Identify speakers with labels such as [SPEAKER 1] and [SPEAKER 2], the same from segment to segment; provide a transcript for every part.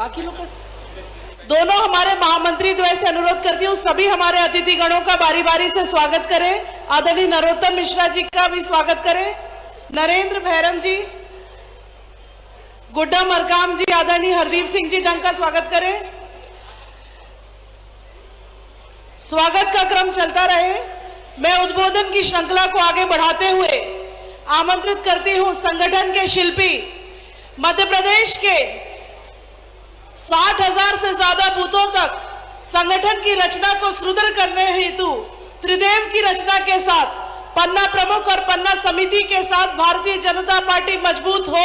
[SPEAKER 1] बाकी लोग दोनों हमारे महामंत्री द्वय से अनुरोध करती हूँ सभी हमारे अतिथि गणों का बारी बारी से स्वागत करें। आदरणीय नरोत्तम मिश्रा जी का भी स्वागत करें, नरेंद्र भैरम जी, गुड्डा मरकाम जी, आदरणीय हरदीप सिंह जी डंग का स्वागत करें। स्वागत का क्रम चलता रहे। मैं उद्बोधन की श्रृंखला को आगे बढ़ाते हुए आमंत्रित करती हूं संगठन के शिल्पी, मध्य प्रदेश के 60,000 से ज्यादा बूथों तक संगठन की रचना को सुदृढ़ करने हेतु त्रिदेव की रचना के साथ पन्ना प्रमुख और पन्ना समिति के साथ भारतीय जनता पार्टी मजबूत हो,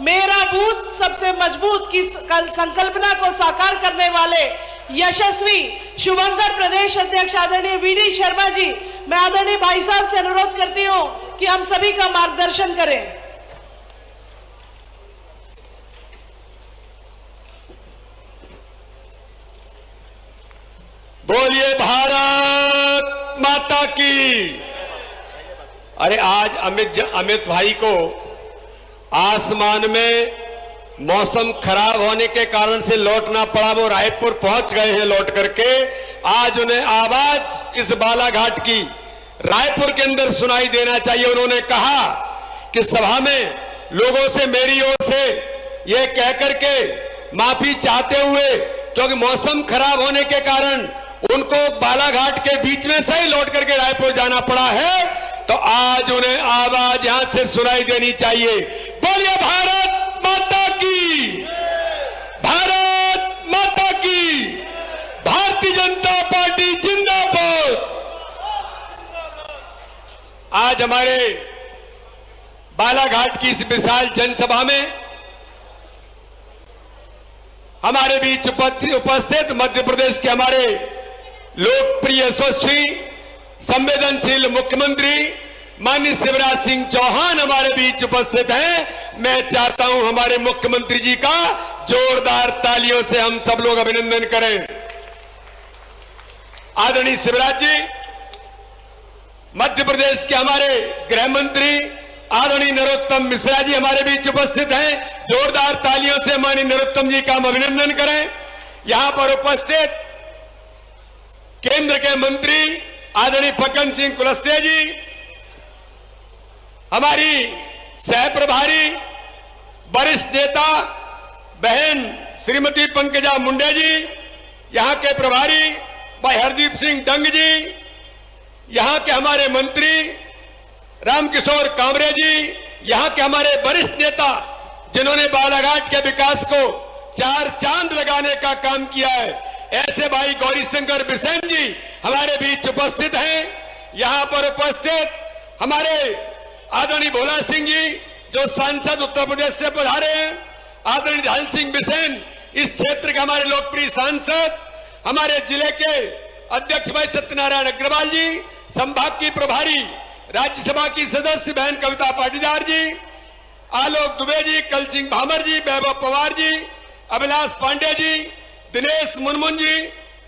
[SPEAKER 1] मेरा बूथ सबसे मजबूत की संकल्पना को साकार करने वाले यशस्वी शुभंकर प्रदेश अध्यक्ष आदरणीय वीडी शर्मा जी, मैं आदरणीय भाई साहब से अनुरोध करती हूं कि हम सभी का मार्गदर्शन करें।
[SPEAKER 2] बोलिए भारत माता की। अरे आज अमित भाई को आसमान में मौसम खराब होने के कारण से लौटना पड़ा, वो रायपुर पहुंच गए हैं लौट करके। आज उन्हें आवाज इस बालाघाट की रायपुर के अंदर सुनाई देना चाहिए। उन्होंने कहा कि सभा में लोगों से मेरी ओर से ये कह करके माफी चाहते हुए, क्योंकि मौसम खराब होने के कारण उनको बालाघाट के बीच में से ही लौट करके रायपुर जाना पड़ा है, तो आज उन्हें आवाज यहां से सुनाई देनी चाहिए। बोलिए भारत माता की, भारत माता की, भारतीय जनता पार्टी जिंदाबाद। आज हमारे बालाघाट की इस विशाल जनसभा में हमारे बीच उपस्थित मध्य प्रदेश के हमारे लोकप्रिय, यशस्वी, संवेदनशील मुख्यमंत्री माननीय शिवराज सिंह चौहान हमारे बीच उपस्थित हैं। मैं चाहता हूं हमारे मुख्यमंत्री जी का जोरदार तालियों से हम सब लोग अभिनंदन करें। आदरणीय शिवराज जी, मध्य प्रदेश के हमारे गृह मंत्री आदरणीय नरोत्तम मिश्रा जी हमारे बीच उपस्थित हैं। जोरदार तालियों से माननीय नरोत्तम जी का हम अभिनंदन करें। यहां पर उपस्थित केंद्र के मंत्री आदरणीय फग्गन सिंह कुलस्ते जी, हमारी सह प्रभारी वरिष्ठ नेता बहन श्रीमती पंकजा मुंडे जी, यहां के प्रभारी भाई हरदीप सिंह डंग जी, यहां के हमारे मंत्री रामकिशोर कामरे जी, यहां के हमारे वरिष्ठ नेता जिन्होंने बालाघाट के विकास को चार चांद लगाने का काम किया है, ऐसे भाई गौरीशंकर बिसेन जी हमारे बीच उपस्थित हैं। यहां पर उपस्थित हमारे आदरणीय भोला सिंह जी जो सांसद उत्तर प्रदेश से पधारे हैं, आदरणीय ढाल सिंह बिसेन इस क्षेत्र के हमारे लोकप्रिय सांसद, हमारे जिले के अध्यक्ष भाई सत्यनारायण अग्रवाल जी, संभाग की प्रभारी राज्यसभा की सदस्य बहन कविता पाटीदार जी, आलोक दुबे जी, कल सिंह भामर जी, वैभव पवार जी, अभिलाष पांडे जी, दिनेश मुनमुन जी,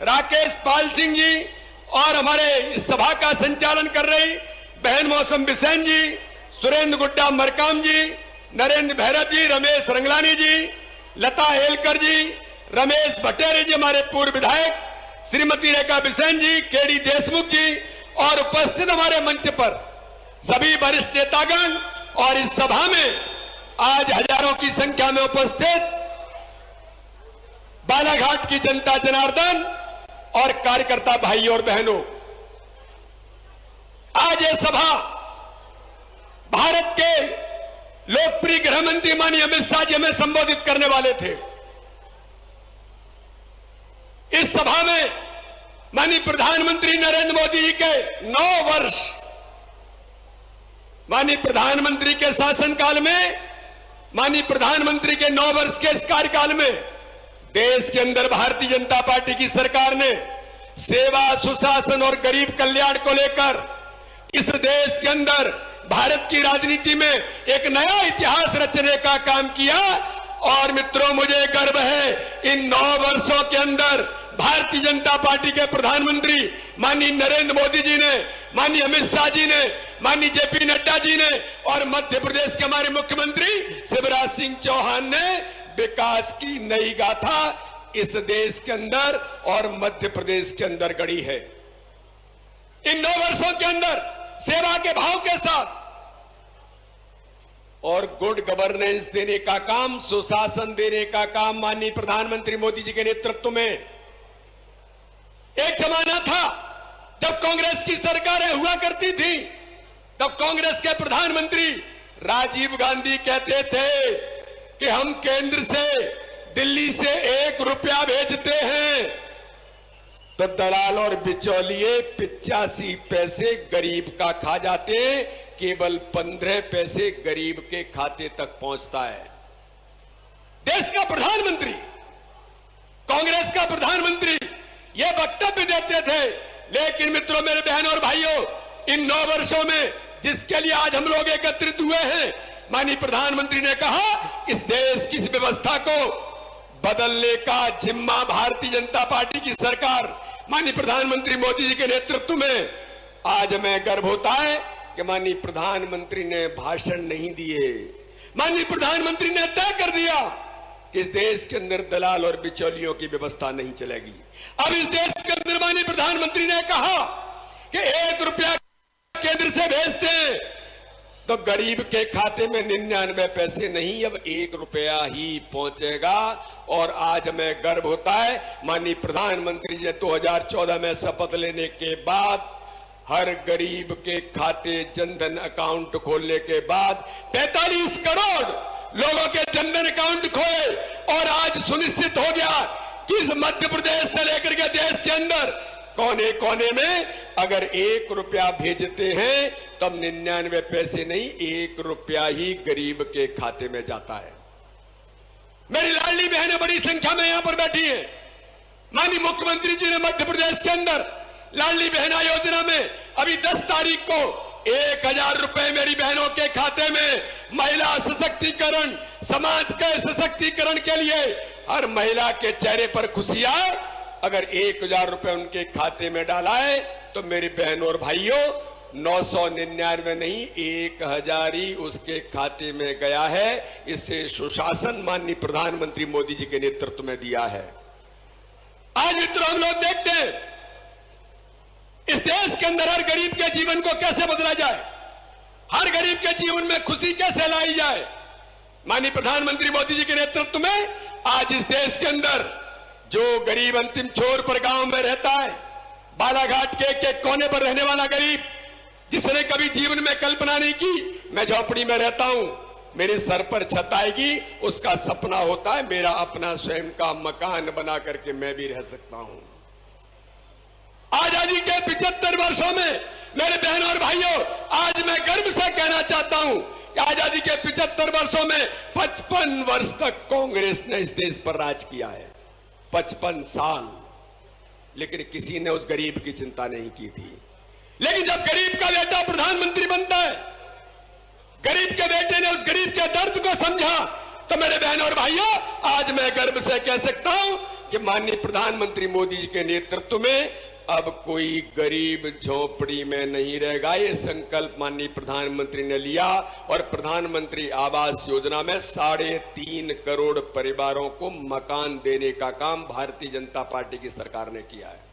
[SPEAKER 2] राकेश पाल सिंह जी और हमारे इस सभा का संचालन कर रही बहन मौसम बिसेन जी, सुरेंद्र गुड्डा मरकाम जी, नरेंद्र भैरव जी, रमेश रंगलानी जी, लता हेलकर जी, रमेश भट्टेरे जी हमारे पूर्व विधायक, श्रीमती रेखा बिसेन जी, केडी देशमुख जी और उपस्थित हमारे मंच पर सभी वरिष्ठ नेतागण और इस सभा में आज हजारों की संख्या में उपस्थित बालाघाट की जनता जनार्दन और कार्यकर्ता भाई और बहनों, आज ये सभा भारत के लोकप्रिय गृह मंत्री माननीय अमित शाह जी हमें संबोधित करने वाले थे। इस सभा में माननीय प्रधानमंत्री नरेंद्र मोदी जी के 9 वर्ष, माननीय प्रधानमंत्री के शासनकाल में, माननीय प्रधानमंत्री के 9 वर्ष के इस कार्यकाल में देश के अंदर भारतीय जनता पार्टी की सरकार ने सेवा, सुशासन और गरीब कल्याण को लेकर इस देश के अंदर भारत की राजनीति में एक नया इतिहास रचने का काम किया। और मित्रों, मुझे गर्व है इन 9 वर्षों के अंदर भारतीय जनता पार्टी के प्रधानमंत्री माननीय नरेंद्र मोदी जी ने, माननीय अमित शाह जी ने, माननीय जेपी नड्डा जी ने और मध्य प्रदेश के हमारे मुख्यमंत्री शिवराज सिंह चौहान ने विकास की नई गाथा इस देश के अंदर और मध्य प्रदेश के अंदर गढ़ी है। इन 9 वर्षों के अंदर सेवा के भाव के साथ और गुड गवर्नेंस देने का काम, सुशासन देने का काम माननीय प्रधानमंत्री मोदी जी के नेतृत्व में। एक जमाना था जब कांग्रेस की सरकारें हुआ करती थी, तब कांग्रेस के प्रधानमंत्री राजीव गांधी कहते थे कि हम केंद्र से दिल्ली से 1 रुपया भेजते हैं तो दलाल और बिचौलिए 85 पैसे गरीब का खा जाते, केवल 15 पैसे गरीब के खाते तक पहुंचता है। देश का प्रधानमंत्री, कांग्रेस का प्रधानमंत्री यह वक्तव्य देते थे, लेकिन मित्रों, मेरे बहनों और भाइयों, इन 9 वर्षों में जिसके लिए आज हम लोग एकत्रित हुए हैं, माननीय प्रधानमंत्री ने कहा इस देश की व्यवस्था को बदलने का जिम्मा भारतीय जनता पार्टी की सरकार माननीय प्रधानमंत्री मोदी जी के नेतृत्व में। आज हमें गर्व होता है कि माननीय प्रधानमंत्री ने भाषण नहीं दिए, माननीय प्रधानमंत्री ने तय कर दिया कि इस देश के अंदर दलाल और बिचौलियों की व्यवस्था नहीं चलेगी। अब इस देश के अंदर माननीय प्रधानमंत्री ने कहा कि 1 रुपया केंद्र से भेजते हैं तो गरीब के खाते में 99 पैसे नहीं, अब 1 रुपया ही पहुंचेगा। और आज हमें गर्व होता है, माननीय प्रधानमंत्री जी 2014 में शपथ लेने के बाद हर गरीब के खाते जनधन अकाउंट खोलने के बाद 45 करोड़ लोगों के जनधन अकाउंट खोले और आज सुनिश्चित हो गया कि इस मध्य प्रदेश से लेकर के देश के अंदर कोने कोने में अगर 1 रुपया भेजते हैं तब 99 पैसे नहीं, 1 रुपया ही गरीब के खाते में जाता है। मेरी लाडली बहनें बड़ी संख्या में यहां पर बैठी हैं। माननीय मुख्यमंत्री जी ने मध्य प्रदेश के अंदर लाडली बहना योजना में अभी 10 तारीख को 1000 रुपए मेरी बहनों के खाते में महिला सशक्तिकरण, समाज के सशक्तिकरण के लिए हर महिला के चेहरे पर खुशी आए। अगर 1000 रुपए उनके खाते में डाला है तो मेरी बहनों और भाइयों 999 नहीं 1000 ही उसके खाते में गया है। इसे सुशासन माननीय प्रधानमंत्री मोदी जी के नेतृत्व में दिया है। आज मित्रों, हम लोग देखते हैं इस देश के अंदर हर गरीब के जीवन को कैसे बदला जाए, हर गरीब के जीवन में खुशी कैसे लाई जाए। माननीय प्रधानमंत्री मोदी जी के नेतृत्व में आज इस देश के अंदर जो गरीब अंतिम छोर पर गांव में रहता है, बालाघाट के कोने पर रहने वाला गरीब जिसने कभी जीवन में कल्पना नहीं की मैं झोपड़ी में रहता हूं, मेरे सर पर छत आएगी, उसका सपना होता है मेरा अपना स्वयं का मकान बना करके मैं भी रह सकता हूं। आजादी के 75 वर्षों में मेरे बहनों और भाइयों, आज मैं गर्व से कहना चाहता हूं कि आजादी के 75 वर्षों में 55 वर्ष तक कांग्रेस ने इस देश पर राज किया है। 55 साल, लेकिन किसी ने उस गरीब की चिंता नहीं की थी। लेकिन जब गरीब का बेटा प्रधानमंत्री बनता है, गरीब के बेटे ने उस गरीब के दर्द को समझा, तो मेरे बहनों और भाइयों, आज मैं गर्व से कह सकता हूं कि माननीय प्रधानमंत्री मोदी जी के नेतृत्व में अब कोई गरीब झोपड़ी में नहीं रहेगा। ये संकल्प माननीय प्रधानमंत्री ने लिया और प्रधानमंत्री आवास योजना में 3.5 करोड़ परिवारों को मकान देने का काम भारतीय जनता पार्टी की सरकार ने किया है।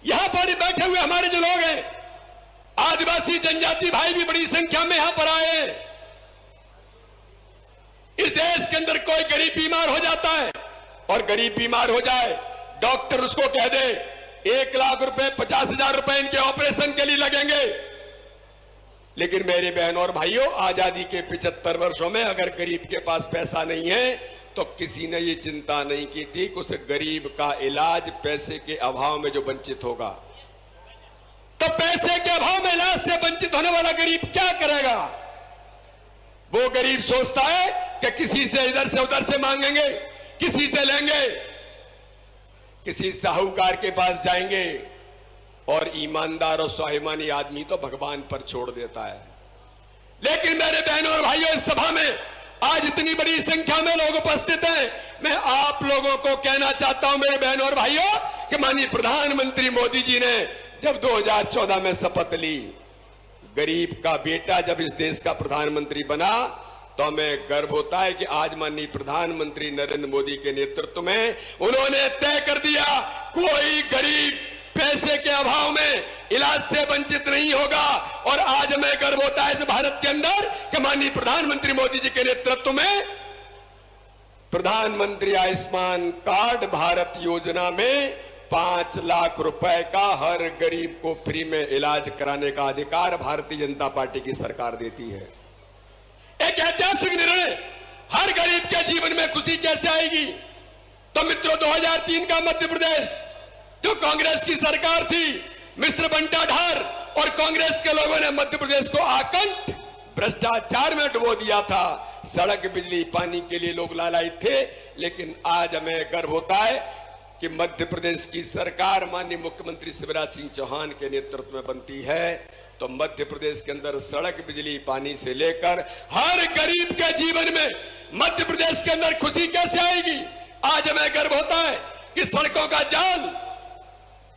[SPEAKER 2] यहां पर बैठे हुए हमारे जो लोग हैं, आदिवासी जनजाति भाई भी बड़ी संख्या में यहां पर आए हैं। इस देश के अंदर कोई गरीब बीमार हो जाता है और गरीब बीमार हो जाए, डॉक्टर उसको कह दे 1 लाख रुपए 50,000 रुपए इनके ऑपरेशन के लिए लगेंगे। लेकिन मेरे बहनों और भाइयों, आजादी के 75 वर्षों में अगर गरीब के पास पैसा नहीं है तो किसी ने ये चिंता नहीं की थी कि उस गरीब का इलाज पैसे के अभाव में जो वंचित होगा, तो पैसे के अभाव में इलाज से वंचित होने वाला गरीब क्या करेगा? वो गरीब सोचता है कि किसी से इधर से उधर से मांगेंगे, किसी से लेंगे, किसी साहूकार के पास जाएंगे, और ईमानदार और स्वाभिमानी आदमी तो भगवान पर छोड़ देता है। लेकिन मेरे बहनों और भाइयों, इस सभा में आज इतनी बड़ी संख्या में लोग उपस्थित हैं। मैं आप लोगों को कहना चाहता हूं मेरे बहनों और भाइयों कि माननीय प्रधानमंत्री मोदी जी ने जब 2014 में शपथ ली, गरीब का बेटा जब इस देश का प्रधानमंत्री बना तो हमें गर्व होता है कि आज माननीय प्रधानमंत्री नरेंद्र मोदी के नेतृत्व में उन्होंने तय कर दिया, कोई गरीब पैसे के अभाव में इलाज से वंचित नहीं होगा। और आज हमें गर्व होता है इस भारत के अंदर कि माननीय प्रधानमंत्री मोदी जी के नेतृत्व में प्रधानमंत्री आयुष्मान कार्ड भारत योजना में 5 लाख रुपए का हर गरीब को फ्री में इलाज कराने का अधिकार भारतीय जनता पार्टी की सरकार देती है। एक ऐतिहासिक निर्णय, हर गरीब के जीवन में खुशी कैसे आएगी? तो मित्रों, 2003 का मध्य प्रदेश जो कांग्रेस की सरकार थी, मिस्र बंटाढार और कांग्रेस के लोगों ने मध्य प्रदेश को आकंठ भ्रष्टाचार में डुबो दिया था। सड़क, बिजली, पानी के लिए लोग लालायित थे, लेकिन आज हमें गर्व होता है कि मध्य प्रदेश की सरकार माननीय मुख्यमंत्री शिवराज सिंह चौहान के नेतृत्व में बनती है। तो मध्य प्रदेश के अंदर सड़क, बिजली, पानी से लेकर हर गरीब के जीवन में मध्य प्रदेश के अंदर खुशी कैसे आएगी? आज हमें गर्व होता है कि सड़कों का जाल,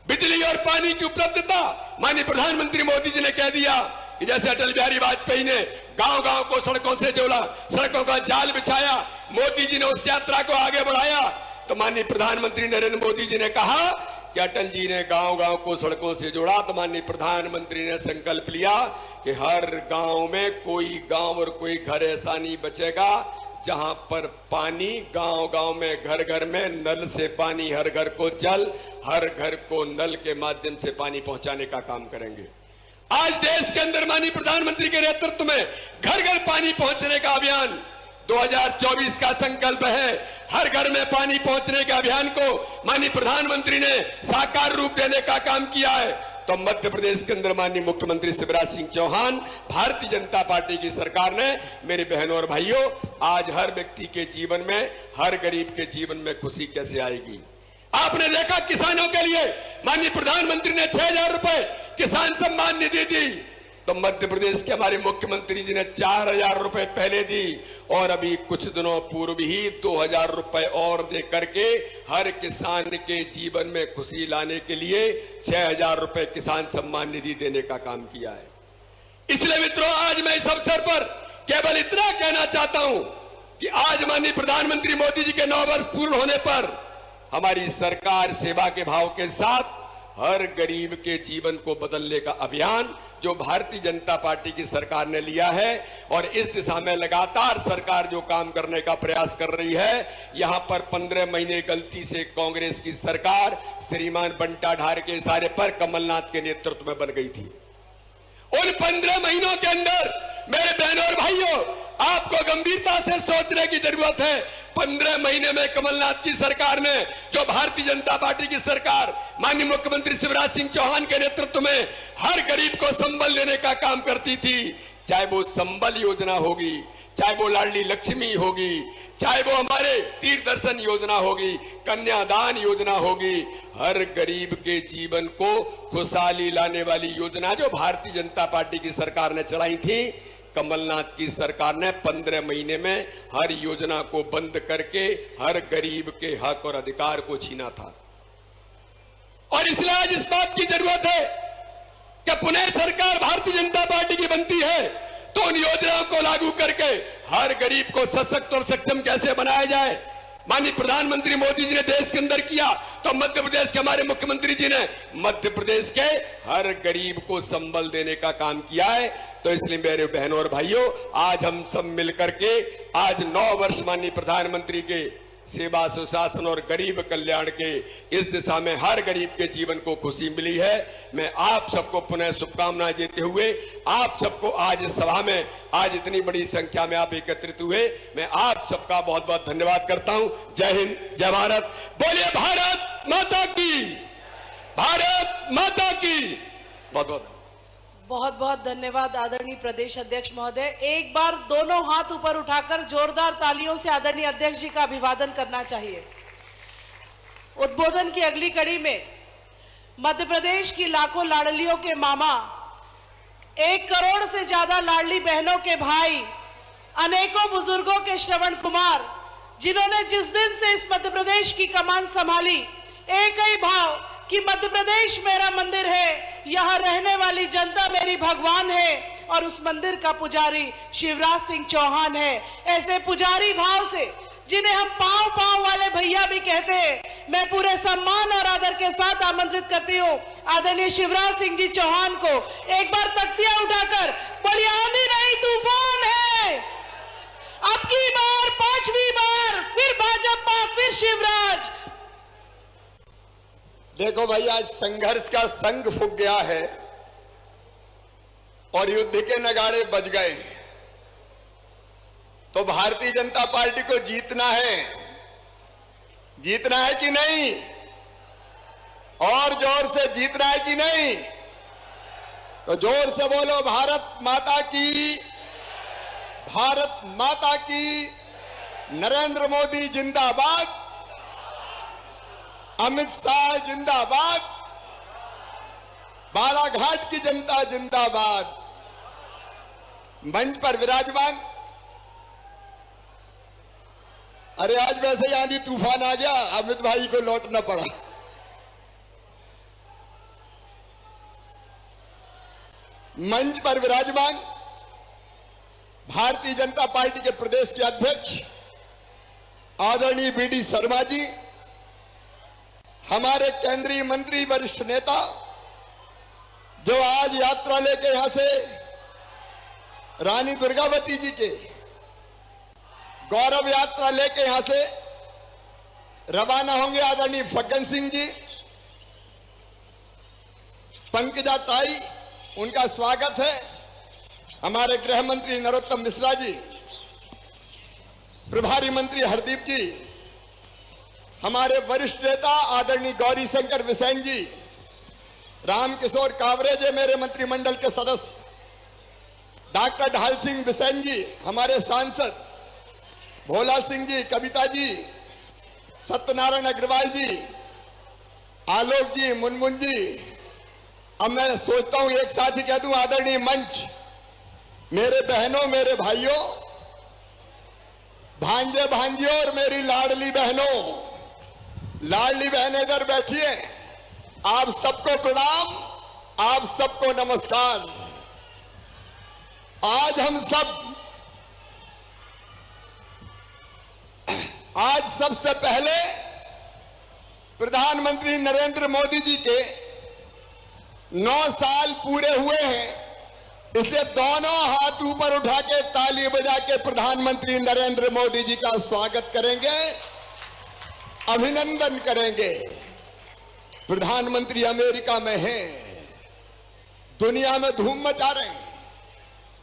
[SPEAKER 2] बिजली और पानी की उपलब्धता, माननीय प्रधानमंत्री मोदी जी ने कह दिया कि जैसे अटल बिहारी वाजपेयी ने गांव गांव को सड़कों से जोड़ा, सड़कों का जाल बिछाया, मोदी जी ने उस यात्रा को आगे बढ़ाया। तो माननीय प्रधानमंत्री नरेंद्र मोदी जी ने कहा कि अटल जी ने गांव गांव को सड़कों से जोड़ा, तो माननीय प्रधानमंत्री ने संकल्प लिया कि हर गांव में कोई गांव और कोई घर ऐसा नहीं बचेगा जहां पर पानी, गांव गांव में, घर घर में नल से पानी, हर घर को जल, हर घर को नल के माध्यम से पानी पहुंचाने का काम करेंगे। आज देश के अंदर माननीय प्रधानमंत्री के नेतृत्व में घर घर पानी पहुंचने का अभियान 2024 का संकल्प है। हर घर में पानी पहुंचने के अभियान को माननीय प्रधानमंत्री ने साकार रूप देने का काम किया है। तो मध्य प्रदेश के अंदर माननीय मुख्यमंत्री शिवराज सिंह चौहान, भारतीय जनता पार्टी की सरकार ने, मेरे बहनों और भाइयों, आज हर व्यक्ति के जीवन में, हर गरीब के जीवन में खुशी कैसे आएगी? आपने देखा किसानों के लिए माननीय प्रधानमंत्री ने 6,000 रुपए किसान सम्मान निधि दी। तो मध्य प्रदेश के हमारे मुख्यमंत्री जी ने 4,000 रुपए पहले दी और अभी कुछ दिनों पूर्व ही 2,000 रुपए और दे करके हर किसान के जीवन में खुशी लाने के लिए 6,000 रुपए किसान सम्मान निधि देने का काम किया है। इसलिए मित्रों, आज मैं इस अवसर पर केवल इतना कहना चाहता हूं कि आज माननीय प्रधानमंत्री मोदी जी के 9 वर्ष पूर्ण होने पर हमारी सरकार सेवा के भाव के साथ हर गरीब के जीवन को बदलने का अभियान जो भारतीय जनता पार्टी की सरकार ने लिया है, और इस दिशा में लगातार सरकार जो काम करने का प्रयास कर रही है। यहां पर 15 महीने गलती से कांग्रेस की सरकार श्रीमान बंटाढार के इशारे पर कमलनाथ के नेतृत्व में बन गई थी। उन 15 महीनों के अंदर मेरे बहनों और भाइयों, आपको गंभीरता से सोचने की जरूरत है। 15 महीने में कमलनाथ की सरकार ने, जो भारतीय जनता पार्टी की सरकार माननीय मुख्यमंत्री शिवराज सिंह चौहान के नेतृत्व में हर गरीब को संबल देने का काम करती थी, चाहे वो संबल योजना होगी, चाहे वो लाडली लक्ष्मी होगी, चाहे वो हमारे तीर्थ दर्शन योजना होगी, कन्यादान योजना होगी, हर गरीब के जीवन को खुशहाली लाने वाली योजना जो भारतीय जनता पार्टी की सरकार ने चलाई थी, कमलनाथ की सरकार ने 15 महीने में हर योजना को बंद करके हर गरीब के हक और अधिकार को छीना था। और इसलिए आज इस बात की जरूरत है कि पुनः सरकार भारतीय जनता पार्टी की बनती है तो उन योजनाओं को लागू करके हर गरीब को सशक्त और सक्षम कैसे बनाया जाए। माननीय प्रधानमंत्री मोदी जी ने देश के अंदर किया, तो मध्य प्रदेश के हमारे मुख्यमंत्री जी ने मध्य प्रदेश के हर गरीब को संबल देने का काम किया है। तो इसलिए मेरे बहनों और भाइयों, आज हम सब मिलकर के आज 9 वर्ष माननीय प्रधानमंत्री के सेवा, सुशासन और गरीब कल्याण के इस दिशा में हर गरीब के जीवन को खुशी मिली है। मैं आप सबको पुनः शुभकामनाएं देते हुए, आप सबको आज इस सभा में आज इतनी बड़ी संख्या में आप एकत्रित हुए, मैं आप सबका बहुत बहुत धन्यवाद करता हूं। जय हिंद, जय भारत, बोलिए भारत माता की, भारत माता की। बहुत बहुत
[SPEAKER 1] बहुत बहुत धन्यवाद आदरणीय प्रदेश अध्यक्ष महोदय। एक बार दोनों हाथ ऊपर उठाकर जोरदार तालियों से आदरणीय अध्यक्ष जी का अभिवादन करना चाहिए। उद्बोधन की अगली कड़ी में मध्य प्रदेश की लाखों लाडलियों के मामा, 1 करोड़ से ज्यादा लाडली बहनों के भाई, अनेकों बुजुर्गों के श्रवण कुमार, जिन्होंने जिस दिन से इस मध्य प्रदेश की कमान संभाली, एक ही भाव कि मध्य प्रदेश मेरा मंदिर है, यहां रहने वाली जनता मेरी भगवान है, और उस मंदिर का पुजारी शिवराज सिंह चौहान है। ऐसे पुजारी भाव से, जिन्हें हम पांव पांव वाले भैया भी कहते हैं, मैं पूरे सम्मान और आदर के साथ आमंत्रित करती हूँ आदरणीय शिवराज सिंह जी चौहान को। एक बार तख्तियां उठाकर बोलिए, आंधी नहीं तूफान है। अब की बार, 5वीं बार, फिर भाजपा, फिर शिवराज।
[SPEAKER 3] देखो भाई, आज संघर्ष का संग फूक गया है और युद्ध के नगाड़े बज गए। तो भारतीय जनता पार्टी को जीतना है। जीतना है कि नहीं? और जोर से जीतना है कि नहीं? तो जोर से बोलो, भारत माता की, भारत माता की। नरेंद्र मोदी जिंदाबाद, अमित शाह जिंदाबाद, बालाघाट की जनता जिंदाबाद। मंच पर विराजमान, अरे आज वैसे ही आंधी तूफान आ गया, अमित भाई को लौटना पड़ा। मंच पर विराजमान भारतीय जनता पार्टी के प्रदेश के अध्यक्ष आदरणीय बीडी शर्मा जी, हमारे केंद्रीय मंत्री, वरिष्ठ नेता, जो आज यात्रा लेके यहां से रानी दुर्गावती जी के गौरव यात्रा लेके यहां से रवाना होंगे, आदरणीय फग्गन सिंह जी, पंकजा ताई, उनका स्वागत है। हमारे गृह मंत्री नरोत्तम मिश्रा जी, प्रभारी मंत्री हरदीप जी, हमारे वरिष्ठ नेता आदरणीय गौरी शंकर बिसेन जी, रामकिशोर कावरे जी, मेरे मंत्रिमंडल के सदस्य, डॉक्टर ढाल सिंह बिसेन जी, हमारे सांसद भोला सिंह जी, कविता जी, सत्यनारायण अग्रवाल जी, आलोक जी, मुनमुन जी। अब मैं सोचता हूं एक साथ ही कह दूं, आदरणीय मंच, मेरे बहनों, मेरे भाइयों, भांजे भांजियों और मेरी लाडली बहनों, लाडली बहनें इधर बैठिए। आप सबको प्रणाम, आप सबको नमस्कार। आज सबसे पहले प्रधानमंत्री नरेंद्र मोदी जी के 9 साल पूरे हुए हैं, इसलिए दोनों हाथ ऊपर उठा के ताली बजा के प्रधानमंत्री नरेंद्र मोदी जी का स्वागत करेंगे, अभिनंदन करेंगे। प्रधानमंत्री अमेरिका में हैं, दुनिया में धूम मचा रहे हैं।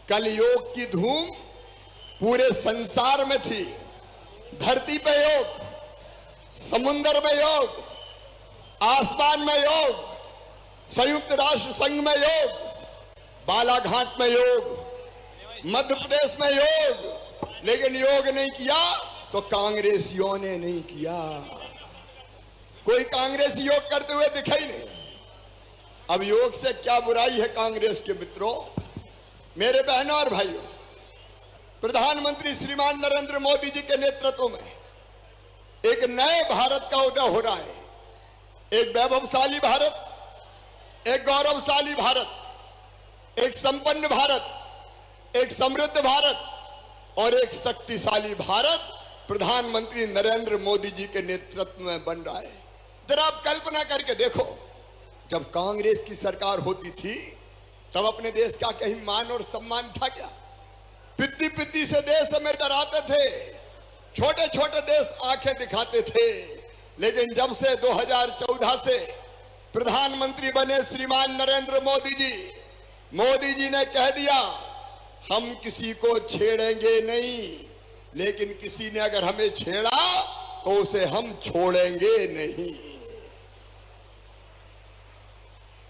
[SPEAKER 3] कल योग की धूम पूरे संसार में थी। धरती पे योग, समुद्र में योग, आसमान में योग, संयुक्त राष्ट्र संघ में योग, बालाघाट में योग, मध्य प्रदेश में योग। लेकिन योग नहीं किया तो कांग्रेसियों ने नहीं किया। कोई कांग्रेसी योग करते हुए दिखाई नहीं। अब योग से क्या बुराई है कांग्रेस के मित्रों, मेरे बहनों और भाइयों। प्रधानमंत्री श्रीमान नरेंद्र मोदी जी के नेतृत्व में एक नए भारत का उदय हो रहा है। एक वैभवशाली भारत, एक गौरवशाली भारत, एक संपन्न भारत, एक समृद्ध भारत और एक शक्तिशाली भारत प्रधानमंत्री नरेंद्र मोदी जी के नेतृत्व में बन रहा है। जरा आप कल्पना करके देखो, जब कांग्रेस की सरकार होती थी तब अपने देश का कहीं मान और सम्मान था क्या? पिद्दी पिद्दी से देश हमें डराते थे, छोटे छोटे देश आंखें दिखाते थे। लेकिन जब से 2014 से प्रधानमंत्री बने श्रीमान नरेंद्र मोदी जी ने कह दिया, हम किसी को छेड़ेंगे नहीं, लेकिन किसी ने अगर हमें छेड़ा तो उसे हम छोड़ेंगे नहीं।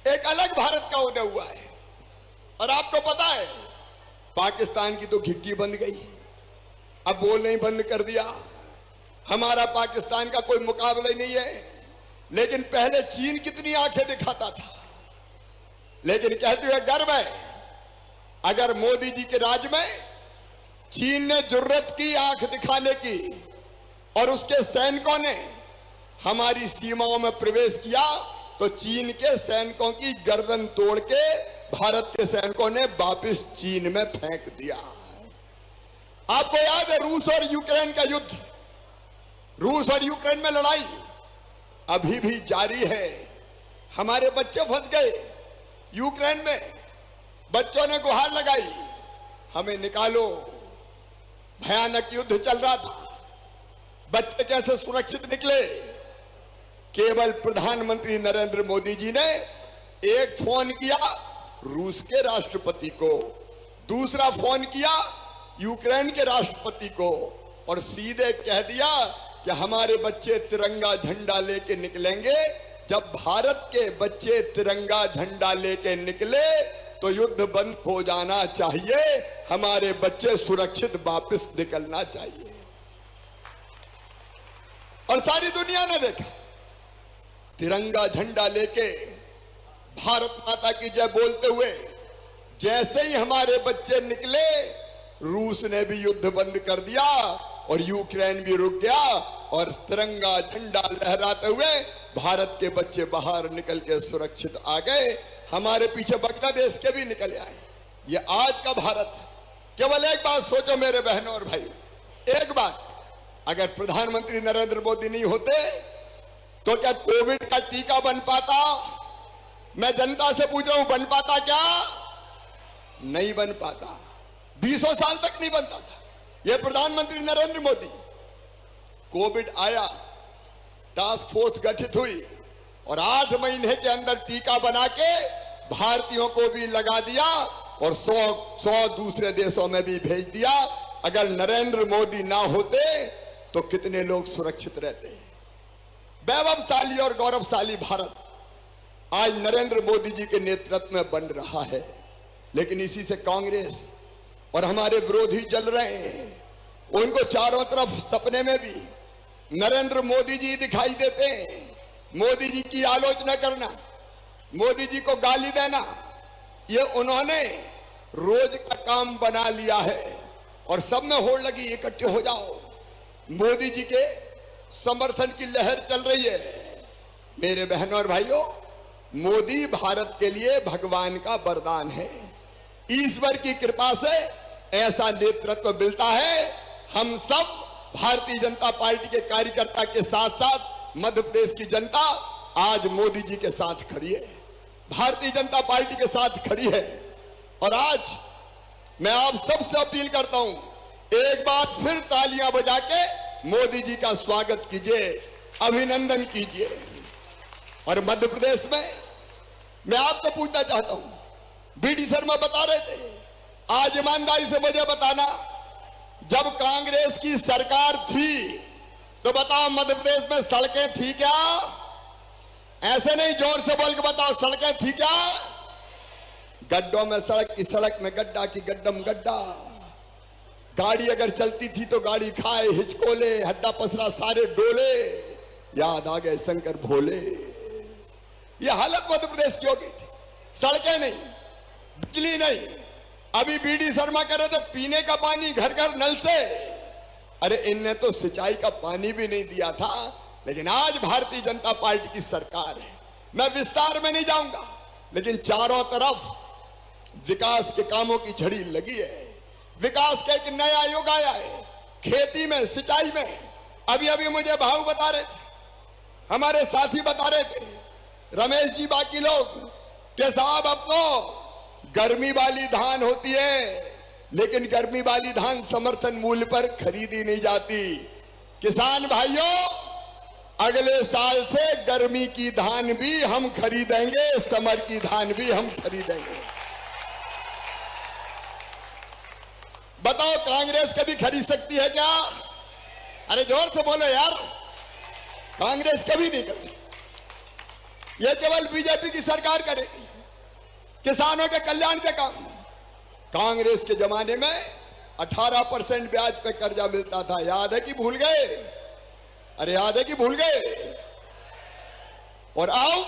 [SPEAKER 3] एक अलग भारत का उदय हुआ है। और आपको पता है, पाकिस्तान की तो खिड़की बंद गई, अब बोलना ही बंद कर दिया। हमारा पाकिस्तान का कोई मुकाबला ही नहीं है। लेकिन पहले चीन कितनी आंखें दिखाता था, लेकिन कहते हुए गर्व है, अगर मोदी जी के राज में चीन ने जुर्रत की आंख दिखाने की और उसके सैनिकों ने हमारी सीमाओं में प्रवेश किया तो चीन के सैनिकों की गर्दन तोड़ के भारत के सैनिकों ने वापस चीन में फेंक दिया। आपको याद है रूस और यूक्रेन का युद्ध, रूस और यूक्रेन में लड़ाई अभी भी जारी है। हमारे बच्चे फंस गए यूक्रेन में, बच्चों ने गुहार लगाई, हमें निकालो। भयानक युद्ध चल रहा था, बच्चे कैसे सुरक्षित निकले? केवल प्रधानमंत्री नरेंद्र मोदी जी ने एक फोन किया रूस के राष्ट्रपति को, दूसरा फोन किया यूक्रेन के राष्ट्रपति को, और सीधे कह दिया कि हमारे बच्चे तिरंगा झंडा लेके निकलेंगे। जब भारत के बच्चे तिरंगा झंडा लेके निकले तो युद्ध बंद हो जाना चाहिए, हमारे बच्चे सुरक्षित वापस निकलना चाहिए। और सारी दुनिया ने देखा, तिरंगा झंडा लेके भारत माता की जय बोलते हुए जैसे ही हमारे बच्चे निकले, रूस ने भी युद्ध बंद कर दिया और यूक्रेन भी रुक गया, और तिरंगा झंडा लहराते हुए भारत के बच्चे बाहर निकल के सुरक्षित आ गए। हमारे पीछे बांग्लादेश के भी निकल आए। ये आज का भारत है। केवल एक बात सोचो मेरे बहनों और भाई, एक बात, अगर प्रधानमंत्री नरेंद्र मोदी नहीं होते तो क्या कोविड का टीका बन पाता? मैं जनता से पूछ रहा हूं, बन पाता क्या? नहीं बन पाता। 20 साल तक नहीं बनता था। यह प्रधानमंत्री नरेंद्र मोदी, कोविड आया, टास्क फोर्स गठित हुई और 8 महीने के अंदर टीका बना के भारतीयों को भी लगा दिया और 100 दूसरे देशों में भी भेज दिया। अगर नरेंद्र मोदी ना होते तो कितने लोग सुरक्षित रहते हैं। वैभवशाली और गौरवशाली भारत आज नरेंद्र मोदी जी के नेतृत्व में बन रहा है, लेकिन इसी से कांग्रेस और हमारे विरोधी जल रहे हैं। उनको चारों तरफ सपने में भी नरेंद्र मोदी जी दिखाई देते हैं। मोदी जी की आलोचना करना, मोदी जी को गाली देना, ये उन्होंने रोज का काम बना लिया है। और सब में होड़ लगी, इकट्ठे हो जाओ, मोदी जी के समर्थन की लहर चल रही है। मेरे बहनों और भाइयों, मोदी भारत के लिए भगवान का वरदान है। ईश्वर की कृपा से ऐसा नेतृत्व मिलता है। हम सब भारतीय जनता पार्टी के कार्यकर्ता के साथ साथ मध्य प्रदेश की जनता आज मोदी जी के साथ खड़ी है, भारतीय जनता पार्टी के साथ खड़ी है। और आज मैं आप सबसे अपील करता हूं, एक बार फिर तालियां बजा के मोदी जी का स्वागत कीजिए, अभिनंदन कीजिए। और मध्य प्रदेश में मैं आपसे पूछना चाहता हूं, बीडी शर्मा बता रहे थे, आज ईमानदारी से मुझे बताना, जब कांग्रेस की सरकार थी तो बताओ मध्य प्रदेश में सड़कें थी क्या? ऐसे नहीं, जोर से बोल के बताओ, सड़कें थी क्या? गड्ढों में सड़क की सड़क में गड्ढा की गड्ढम गड्ढा। गाड़ी अगर चलती थी तो गाड़ी खाए हिचकोले, हड्डा पसरा सारे डोले, याद आ गए शंकर भोले। ये हालत मध्य प्रदेश की हो गई थी। सड़कें नहीं, बिजली नहीं। अभी बीडी शर्मा कह रहे थे पीने का पानी घर घर नल से। अरे इनने तो सिंचाई का पानी भी नहीं दिया था। लेकिन आज भारतीय जनता पार्टी की सरकार है। मैं विस्तार में नहीं जाऊंगा, लेकिन चारों तरफ विकास के कामों की झड़ी लगी है। विकास का एक नया युग आया है, खेती में, सिंचाई में। अभी अभी मुझे भाऊ बता रहे थे, हमारे साथी बता रहे थे, रमेश जी बाकी लोग, कि साहब अब तो गर्मी वाली धान होती है, लेकिन गर्मी वाली धान समर्थन मूल्य पर खरीदी नहीं जाती। किसान भाइयों, अगले साल से गर्मी की धान भी हम खरीदेंगे, समर की धान भी हम खरीदेंगे। बताओ कांग्रेस कभी खरीद सकती है क्या? अरे जोर से बोलो यार, कांग्रेस कभी नहीं कर सकती। यह केवल बीजेपी की सरकार करेगी किसानों के कल्याण के काम। कांग्रेस के जमाने में 18% ब्याज पे कर्जा मिलता था, याद है कि भूल गए? अरे याद है कि भूल गए? और अब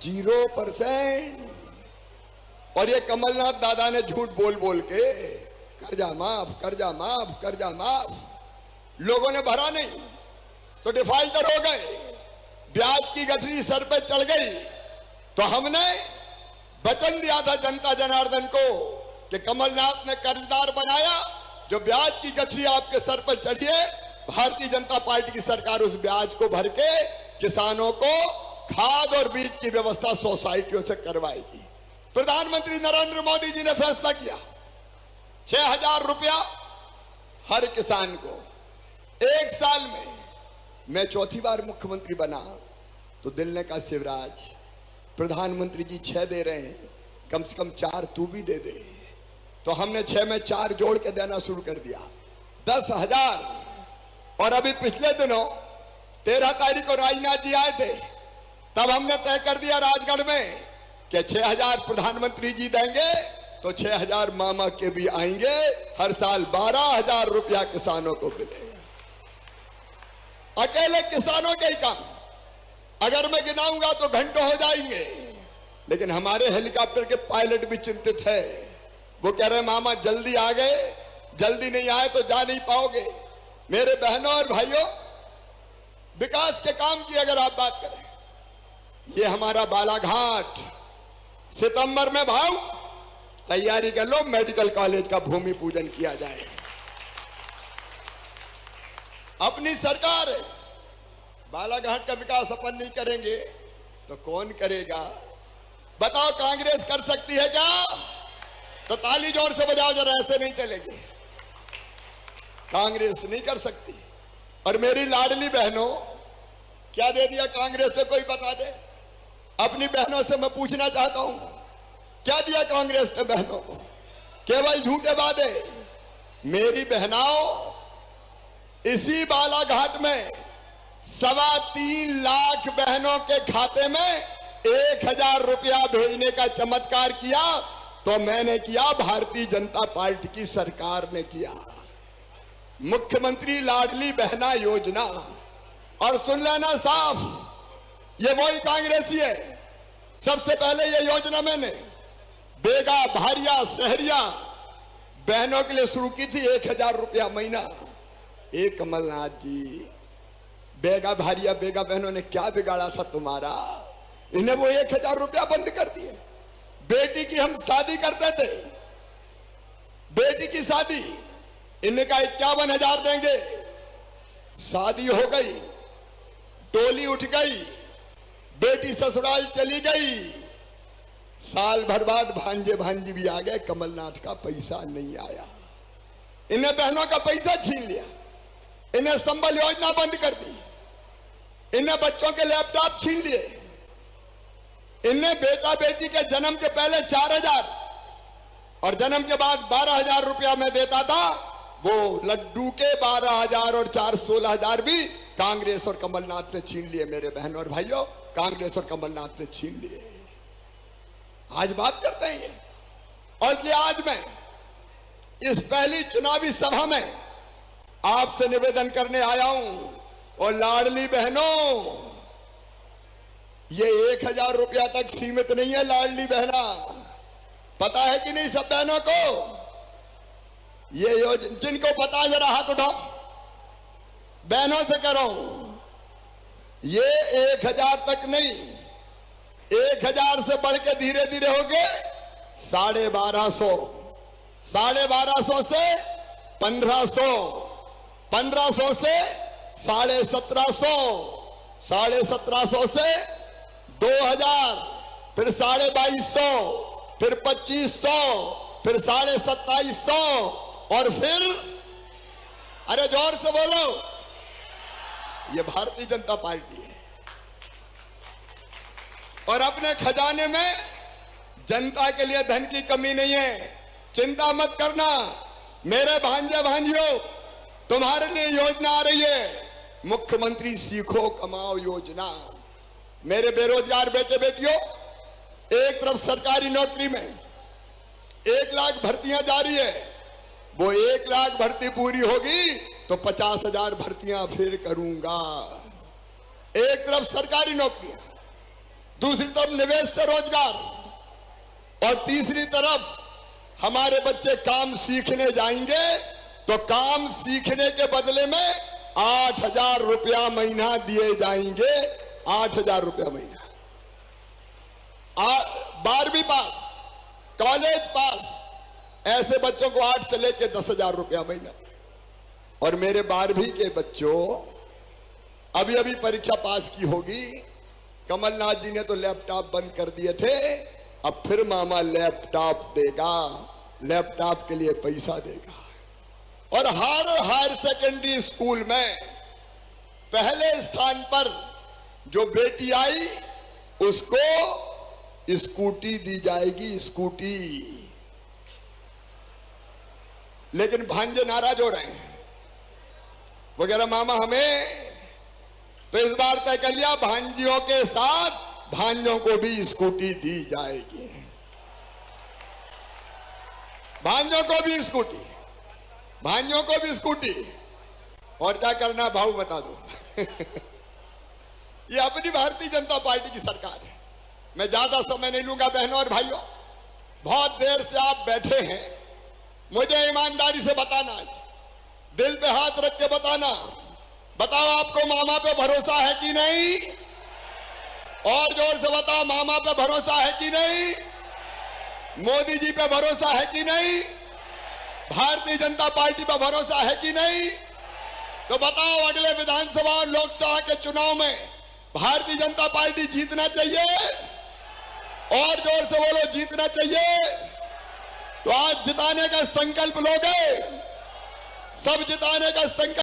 [SPEAKER 3] 0%। और ये कमलनाथ दादा ने झूठ बोल बोल के कर्जा माफ, कर्जा माफ, कर्जा माफ। लोगों ने भरा नहीं तो डिफॉल्टर हो गए, ब्याज की गठरी सर पे चढ़ गई। तो हमने वचन दिया था जनता जनार्दन को कि कमलनाथ ने कर्जदार बनाया, जो ब्याज की गठरी आपके सर पर चढ़ी है, भारतीय जनता पार्टी की सरकार उस ब्याज को भर के किसानों को खाद और बीज की व्यवस्था सोसाइटियों से करवाएगी। प्रधानमंत्री नरेंद्र मोदी जी ने फैसला किया 6,000 रुपया हर किसान को। एक साल में मैं चौथी बार मुख्यमंत्री बना तो दिल ने कहा, शिवराज प्रधानमंत्री जी 6 दे रहे हैं, कम से कम 4 तू भी दे दे। तो हमने 6 में 4 जोड़ के देना शुरू कर दिया, 10,000। और अभी पिछले दिनों 13 तारीख को राजनाथ जी आए थे, तब हमने तय कर दिया राजगढ़ में कि 6,000 प्रधानमंत्री जी देंगे तो 6,000 मामा के भी आएंगे। हर साल 12,000 रुपया किसानों को मिलेगा। अकेले किसानों के ही काम अगर मैं गिनाऊंगा तो घंटों हो जाएंगे, लेकिन हमारे हेलीकॉप्टर के पायलट भी चिंतित है। वो कह रहे मामा जल्दी आ गए, जल्दी नहीं आए तो जा नहीं पाओगे। मेरे बहनों और भाइयों, विकास के काम की अगर आप बात करें, ये हमारा बालाघाट सितंबर में भाव तैयारी कर लो, मेडिकल कॉलेज का भूमि पूजन किया जाए। अपनी सरकार है, बालाघाट का विकास अपन नहीं करेंगे तो कौन करेगा? बताओ, कांग्रेस कर सकती है क्या? तो ताली जोर से बजाओ जरा, ऐसे नहीं चलेगी। कांग्रेस नहीं कर सकती। और मेरी लाडली बहनों, क्या दे दिया कांग्रेस से कोई बता दे। अपनी बहनों से मैं पूछना चाहता हूं, क्या दिया कांग्रेस ने बहनों को? केवल झूठे वादे। मेरी बहनाओं, इसी बालाघाट में 3.25 लाख बहनों के खाते में 1,000 रुपया भेजने का चमत्कार किया तो मैंने किया, भारतीय जनता पार्टी की सरकार ने किया। मुख्यमंत्री लाडली बहना योजना। और सुन लेना साफ, ये वही कांग्रेसी है। सबसे पहले ये योजना मैंने बेगा, भारिया, सहरिया बहनों के लिए शुरू की थी, 1,000 रुपया महीना। एक कमलनाथ जी, बेगा भारिया बेगा बहनों ने क्या बिगाड़ा था तुम्हारा? इन्हें वो 1,000 रुपया बंद कर दिए। बेटी की हम शादी करते थे, बेटी की शादी इन्हें कहा 51,000 देंगे। शादी हो गई, टोली उठ गई, बेटी ससुराल चली गई। साल भर बाद भांजे भांजी भी आ गए, कमलनाथ का पैसा नहीं आया। इन्हें बहनों का पैसा छीन लिया, इन्हें संबल योजना बंद कर दी, इन्हें बच्चों के लैपटॉप छीन लिए, इन्हें बेटा बेटी के जन्म के पहले 4,000 और जन्म के बाद 12,000 रुपया मैं देता था, वो लड्डू के 12,000 और 4 16,000 भी कांग्रेस और कमलनाथ ने छीन लिए। मेरे बहन और भाइयों, कांग्रेस और कमलनाथ ने छीन लिए। आज बात करते हैं ये, और इसलिए आज मैं इस पहली चुनावी सभा में आपसे निवेदन करने आया हूं। और लाडली बहनों, ये 1,000 रुपया तक सीमित नहीं है। लाडली बहना, पता है कि नहीं सब बहनों को? ये योजना जिनको पता, जरा हाथ उठाओ, बहनों से करो। ये 1,000 तक नहीं, 1,000 से बढ़ के धीरे धीरे हो गए 1,250, 1,250 से 1,500, 1,500 से 1,750, 1,750 से 2,000, फिर 2,250, फिर 2,500, फिर 2,2700 और फिर, अरे जोर से बोलो, ये भारतीय जनता पार्टी है। और अपने खजाने में जनता के लिए धन की कमी नहीं है। चिंता मत करना मेरे भांजे भांजियों, तुम्हारे लिए योजना आ रही है, मुख्यमंत्री सीखो कमाओ योजना। मेरे बेरोजगार बेटे बेटियों, एक तरफ सरकारी नौकरी में 1 लाख भर्तियां जारी है, वो 1 लाख भर्ती पूरी होगी तो 50,000 भर्तियां फिर करूंगा। एक तरफ सरकारी नौकरियां, दूसरी तरफ निवेश से रोजगार, और तीसरी तरफ हमारे बच्चे काम सीखने जाएंगे तो काम सीखने के बदले में 8,000 रुपया महीना दिए जाएंगे। 8,000 रुपया महीना। 12वीं पास, कॉलेज पास, ऐसे बच्चों को 8 से लेके 10,000 रुपया महीना। और मेरे 12वीं के बच्चों अभी अभी परीक्षा पास की होगी, कमलनाथ जी ने तो लैपटॉप बंद कर दिए थे, अब फिर मामा लैपटॉप देगा, लैपटॉप के लिए पैसा देगा। और हर हायर सेकेंडरी स्कूल में पहले स्थान पर जो बेटी आई उसको स्कूटी दी जाएगी, स्कूटी। लेकिन भांजे नाराज हो रहे हैं, वो कह रहे मामा हमें तो इस बार तय कर लिया भांजियों के साथ भांजों को भी स्कूटी दी जाएगी, भांजों को भी स्कूटी, भांजों को भी स्कूटी। और क्या करना भाऊ बता दो। ये अपनी भारतीय जनता पार्टी की सरकार है। मैं ज्यादा समय नहीं लूंगा बहनों और भाइयों, बहुत देर से आप बैठे हैं, मुझे ईमानदारी से बताना, दिल पे हाथ रख के बताना, बताओ आपको मामा पे भरोसा है कि नहीं? और जोर से बताओ मामा पे भरोसा है कि नहीं? मोदी जी पे भरोसा है कि नहीं? भारतीय जनता पार्टी पे भरोसा है कि नहीं? तो बताओ अगले विधानसभा और लोकसभा के चुनाव में भारतीय जनता पार्टी जीतना चाहिए? और जोर से बोलो जीतना चाहिए। तो आज जिताने का संकल्प लोगे, सब जिताने का संकल्प